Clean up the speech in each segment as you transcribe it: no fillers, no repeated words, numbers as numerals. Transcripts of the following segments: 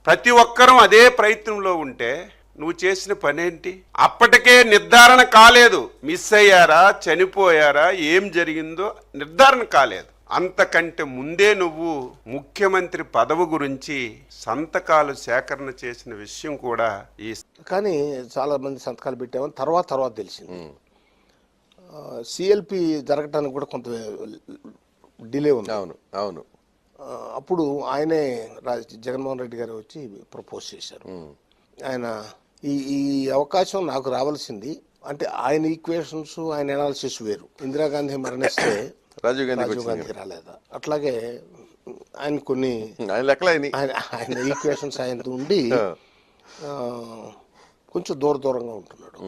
ప్రతి ఒక్కరూ అదే ప్రయత్నంలో ఉంటే నువ్వు చేసిన పనేంటి? అప్పటికే నిర్ధారణ కాలేదు, మిస్ అయ్యారా, చనిపోయారా, ఏం జరిగిందో నిర్ధారణ కాలేదు. అంతకంటే ముందే నువ్వు ముఖ్యమంత్రి పదవి గురించి సంతకాలు సేకరణ చేసిన విషయం కూడా కానీ చాలా మంది సంతకాలు పెట్టామని తర్వాత తెలిసింది. సిఎల్పి జరగటానికి కూడా కొంత డిలే ఉంది. అవును. అప్పుడు ఆయనే జగన్మోహన్ రెడ్డి గారు వచ్చి ప్రపోజ్ చేశారు. ఆయన ఈ అవకాశం నాకు రావాల్సింది అంటే ఆయన ఈక్వేషన్స్, ఆయన ఎనాలిసిస్ వేరు. ఇందిరాగాంధీ మరణిస్తే రాజీవ్ గాంధీ రాలేదా, అట్లాగే ఆయన కొన్ని ఆయన ఈక్వేషన్స్ ఆయనతో ఉండి కొంచెం దూరంగా ఉంటున్నాడు.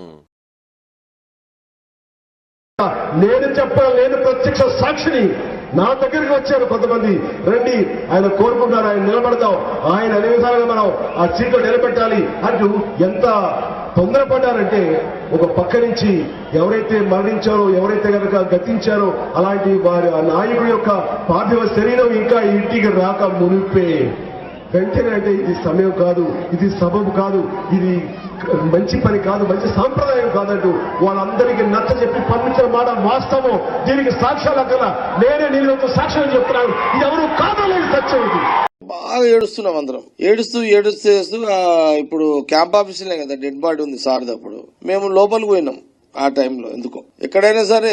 నేను చెప్పను, నేను ప్రత్యక్ష సాక్షిని. నా దగ్గరికి వచ్చారు కొంతమంది, రండి ఆయన కోరుకుంటారు, ఆయన నిలబడతాం, ఆయన అన్ని విధాలుగా మనం ఆ సీట్లో నిలబెట్టాలి అంటూ ఎంత తొందరపడ్డారంటే ఒక పక్క నుంచి ఎవరైతే మరణించారో, ఎవరైతే కనుక గతించారో అలాంటి వారి ఆ నాయకుడి యొక్క పార్థివ శరీరం ఇంకా ఇంటికి రాక మునిపే వెంటనే అంటే ఇది సమయం కాదు, ఇది సబబు కాదు, ఇది మంచి పని కాదు, మంచి సాంప్రదాయం కాదంటూ వాళ్ళందరికీ నచ్చ చెప్పి పంపించిన మాట వాస్తవం. దీనికి సాక్ష్యాలు అక్కడ నేనే నీళ్ళతో సాక్ష్యాలు చెప్తున్నాను. ఇది ఎవరు కాదలేదు సత్యం. ఇది బాగా ఏడుస్తున్నాం అందరం, ఏడుస్తూ ఇప్పుడు క్యాంప్ ఆఫీసులే కదా డెడ్ బాడీ ఉంది సార్ది. అప్పుడు మేము లోపలికి పోయినాం. ఆ టైంలో ఎందుకో ఎక్కడైనా సరే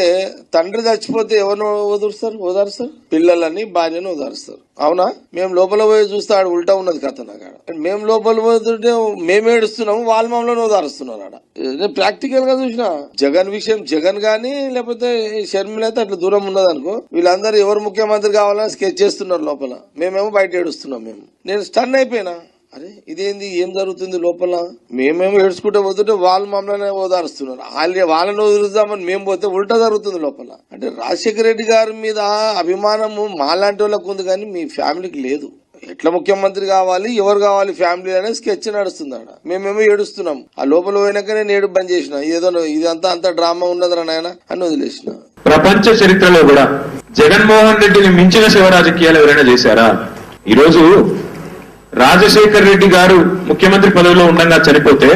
తండ్రి చచ్చిపోతే ఎవరిని ఓదారుస్తారు, పిల్లలని భార్యను ఓదారుస్తారు. అవునా? మేము లోపల పోయి చూస్తే ఆడ ఉల్టా ఉన్నది కథ. నాకు మేము లోపల పోతుంటే మేము ఏడుస్తున్నాము, వాళ్ళ మమ్మల్ని ఓదారుస్తున్నారు. ఆడ నేను ప్రాక్టికల్ గా చూసిన జగన్ విషయం, జగన్ గానీ లేకపోతే షర్మిల అయితే అట్లా దూరం ఉన్నది అనుకో, వీళ్ళందరూ ఎవరు ముఖ్యమంత్రి కావాలని స్కెచ్ చేస్తున్నారు లోపల, మేమేమో బయట ఏడుస్తున్నాం. నేను స్టన్ అయిపోయినా, అరే ఇదేంది, ఏం జరుగుతుంది లోపల? మేమేమో ఏడ్చుకుంటూ పోతుంటే వాళ్ళు మమ్మల్ని ఓదారుస్తున్నారు. వాళ్ళని వదులుదామని మేము పోతే ఉల్టా జరుగుతుంది లోపల. అంటే రాజశేఖర రెడ్డి గారి మీద అభిమానము మాలాంటి వాళ్ళకు ఉంది కానీ మీ ఫ్యామిలీకి లేదు. ఎట్లా ముఖ్యమంత్రి కావాలి, ఎవరు కావాలి ఫ్యామిలీ అనేది స్కెచ్ నడుస్తుంది ఆడ. మేమేమో ఏడుస్తున్నాం. ఆ లోపల పోయినాక నేను ఏడు బంద్ చేసిన. ఏదో ఇదంతా డ్రామా ఉన్నదిరా నాయన అని వదిలేసిన. ప్రపంచ చరిత్రలో కూడా జగన్మోహన్ రెడ్డిని మించిన శివ రాజకీయాలు ఎవరైనా చేశారా? ఈరోజు రాజశేఖర రెడ్డి గారు ముఖ్యమంత్రి పదవిలో ఉండగా చనిపోతే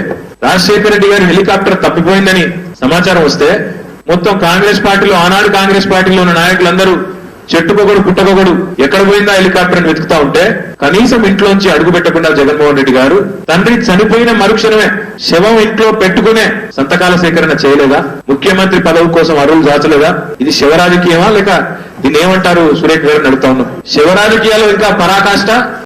రాజశేఖర రెడ్డి గారి హెలికాప్టర్ తప్పిపోయిందని సమాచారం వస్తే మొత్తం కాంగ్రెస్ పార్టీలో, ఆనాడు కాంగ్రెస్ పార్టీలో ఉన్న నాయకులందరూ చెట్టుకొకడు పుట్టకొకడు ఎక్కడ పోయిందా హెలికాప్టర్ వెతుకుతా ఉంటే కనీసం ఇంట్లోంచి అడుగు పెట్టకుండా జగన్మోహన్ రెడ్డి గారు తండ్రి చనిపోయిన మరుక్షణమే శవం ఇంట్లో పెట్టుకునే సంతకాల సేకరణ చేయలేదా? ముఖ్యమంత్రి పదవి కోసం అరువులు దాచలేదా? ఇది శివ రాజకీయమా లేక దీన్ని ఏమంటారు? సురేఖ గారు అడుగుతా ఉన్నాం. శివ రాజకీయాలు ఇంకా పరాకాష్ట.